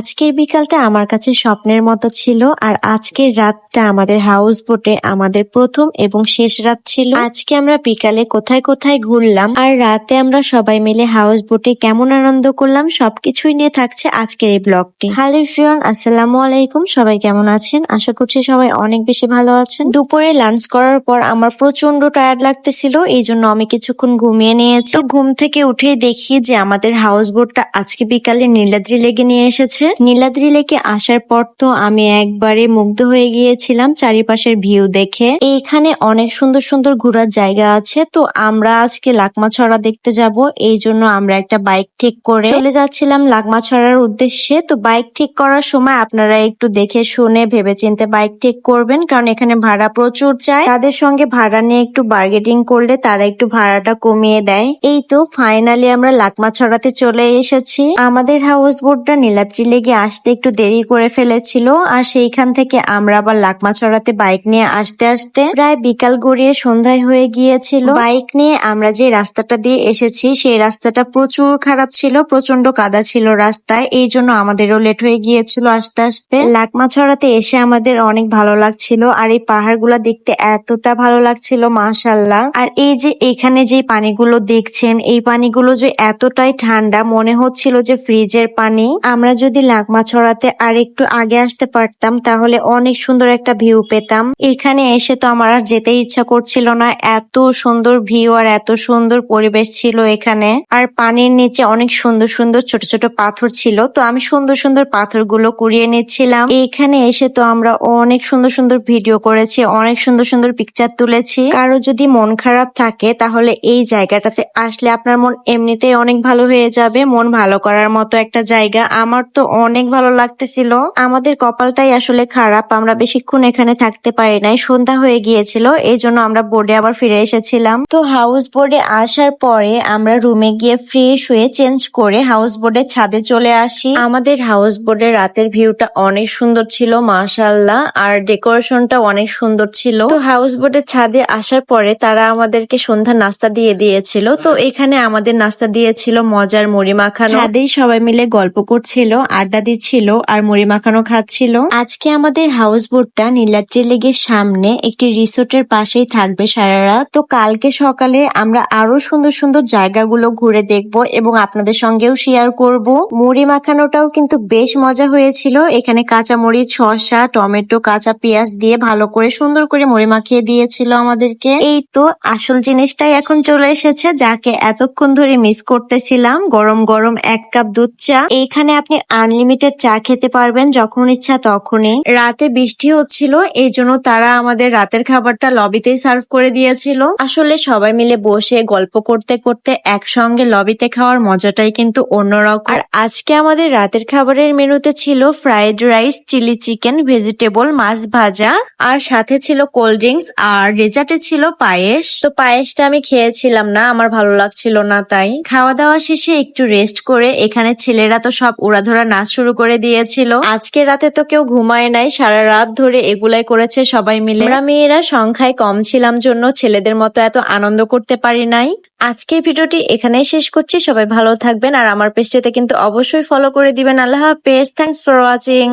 আজকের বিকালটা আমার কাছে স্বপ্নের মতো ছিল। আর আজকের রাতটা আমাদের হাউস বোটে আমাদের প্রথম এবং শেষ রাত ছিল। আজকে আমরা বিকালে কোথায় কোথায় ঘুরলাম আর রাতে আমরা সবাই মিলে হাউস বোটে কেমন আনন্দ করলাম সবকিছুই নিয়ে থাকছে আজকের এই ব্লগটি। হ্যালো এভরিওয়ান, আসসালামু আলাইকুম। সবাই কেমন আছেন? আশা করছি সবাই অনেক বেশি ভালো আছেন। দুপুরে লাঞ্চ করার পর আমার প্রচন্ড টায়ার্ড লাগতেছিল, এই জন্য আমি কিছুক্ষণ ঘুমিয়ে নিয়েছি। তো ঘুম থেকে উঠে দেখি যে আমাদের হাউস বোটটা আজকে বিকালে নীলাদ্রি লেকে নিয়ে এসেছে। নীলাদ্রি লেকে আসার পর তো আমি একবারে মুগ্ধ হয়ে গিয়েছিলাম চারিপাশের ভিউ দেখে। এইখানে অনেক সুন্দর সুন্দর ঘোরার জায়গা আছে। তো আমরা আজকে লাকমাছড়া দেখতে যাব, এই জন্য আমরা একটা বাইক ঠিক করে চলে যাচ্ছিলাম লাকমাছড়ার উদ্দেশ্যে। তো বাইক ঠিক করার সময় আপনারা একটু দেখে শুনে ভেবেচিন্তে বাইক ঠিক করবেন, কারণ এখানে ভাড়া প্রচুর চায়। তাদের সঙ্গে ভাড়া নিয়ে একটু বার্গেটিং করলে তারা একটু ভাড়াটা কমিয়ে দেয়। এই তো ফাইনালি আমরা লাকমাছড়াতে চলে এসেছি। আমাদের হাউস বোটটা নীলাদ্রি লেকে আসতে একটু দেরি করে ফেলেছিল, আর সেইখান থেকে আমরা আবার লাকমাছড়াতে বাইক নিয়ে আসতে আসতে প্রায় বিকাল গড়িয়ে সন্ধ্যায় হয়ে গিয়েছিল। বাইক নিয়ে আমরা যে রাস্তাটা দিয়ে এসেছি সেই রাস্তাটা প্রচুর খারাপ ছিল, প্রচন্ড কাদা ছিল রাস্তায়, এই জন্য আমাদেরও লেট হয়ে গিয়েছিল আসতে আসতে। লাকমাছড়াতে এসে আমাদের অনেক ভালো লাগছিল, আর এই পাহাড়গুলা দেখতে এতটা ভালো লাগছিল মাশাআল্লাহ। আর এই যে এখানে যে পানিগুলো দেখছেন, এই পানিগুলো যে এতটাই ঠান্ডা, মনে হচ্ছিল যে ফ্রিজের পানি। আমরা যদি লাকমাছড়াতে আর একটু আগে আসতে পারতাম তাহলে অনেক সুন্দর একটা ভিউ পেতাম। এখানে এসে তো আমার আর যেতে ইচ্ছা করছিল না, এত সুন্দর ভিউ আর এত সুন্দর পরিবেশ ছিল এখানে। আর পানির নিচে অনেক সুন্দর সুন্দর ছোট ছোট পাথর ছিল, তো আমি সুন্দর সুন্দর পাথরগুলো কুড়িয়ে নিচ্ছিলাম। এখানে এসে তো আমরা অনেক সুন্দর সুন্দর ভিডিও করেছি, অনেক সুন্দর সুন্দর পিকচার তুলেছি। কারো যদি মন খারাপ থাকে তাহলে এই জায়গাটাতে আসলে আপনার মন এমনিতেই অনেক ভালো হয়ে যাবে। মন ভালো করার মতো একটা জায়গা। আমার তো অনেক ভালো লাগতেছিল। আমাদের কপালটাই আসলে খারাপ, আমরা বেশিক্ষণ এখানে থাকতে পারি নাই, সন্ধ্যা হয়ে গিয়েছিল, এই জন্য আমরা বোর্ডে আবার ফিরে এসেছিলাম। তো হাউস বোর্ডে আসার পরে আমরা রুমে গিয়ে ফ্রেশ হয়ে চেঞ্জ করে হাউস বোর্ডের ছাদে চলে আসি। আমাদের হাউস বোর্ডের রাতের ভিউটা অনেক সুন্দর ছিল মাশাআল্লাহ, আর ডেকোরেশনটা অনেক সুন্দর ছিল। তো হাউস বোর্ডের ছাদে আসার পরে তারা আমাদেরকে সন্ধ্যা নাস্তা দিয়ে দিয়েছিল। তো এখানে আমাদের নাস্তা দিয়েছিল মজার মুড়ি মাখানো। ছাদেই সবাই মিলে গল্প করছিল, আড্ডা দিচ্ছিল আর মুড়ি মাখানো খাচ্ছিল। আজকে আমাদের হাউস বোটটা নীলাদ্রি লেকের সামনে একটি রিসোর্টের পাশেই থাকবে সারা রাত। তো কালকে সকালে আমরা আরো সুন্দর সুন্দর জায়গাগুলো ঘুরে দেখব এবং আপনাদের সঙ্গেও শেয়ার করব। মুড়ি মাখানোটাও কিন্তু বেশ মজা হয়েছিল। এখানে কাঁচা মরিচ, শসা, টমেটো, কাঁচা পেঁয়াজ দিয়ে ভালো করে সুন্দর করে মুড়ি মাখিয়ে দিয়েছিল আমাদেরকে। এই তো আসল জিনিসটাই এখন চলে এসেছে, যাকে এতক্ষণ ধরে মিস করতেছিলাম। গরম গরম 1 কাপ দুধ চা। এখানে আপনি আনলিমিটেড চা খেতে পারবেন যখন ইচ্ছা তখনই। রাতে বৃষ্টি হচ্ছিল, এই জন্য তারা আমাদের রাতের খাবারটা লবিতেই সার্ভ করে দিয়েছিল। আসলে সবাই মিলে বসে গল্প করতে করতে একসঙ্গে লবিতে খাওয়ার মজাটাই কিন্তু অন্যরকম। আর আজকে আমাদের রাতের খাবারের মেনুতে ছিল fried rice, chilli chicken, vegetable, মাছ ভাজা, আর সাথে ছিল কোল্ড ড্রিঙ্কস, আর ডেজার্টে ছিল পায়েস। তো পায়েসটা আমি খেয়েছিলাম না, আমার ভালো লাগছিল না, তাই খাওয়া দাওয়া শেষে একটু রেস্ট করে এখানে ছেলেরা তো সব উড়াধরা নাচ শুরু করে দিয়েছিল। আজকে রাতে তো কেউ ঘুমায় নাই, সারা রাত ধরে এগুলাই করেছে সবাই মিলে। আমরা মেয়েরা সংখ্যায় কম ছিলাম জন্য ছেলেদের মতো এত আনন্দ করতে পারি নাই। আজকের ভিডিওটি এখানেই শেষ করছি। সবাই ভালো থাকবেন আর আমার পেজটিতে কিন্তু অবশ্যই ফলো করে দিবেন। আল্লাহ হাফেজ। Thanks for watching.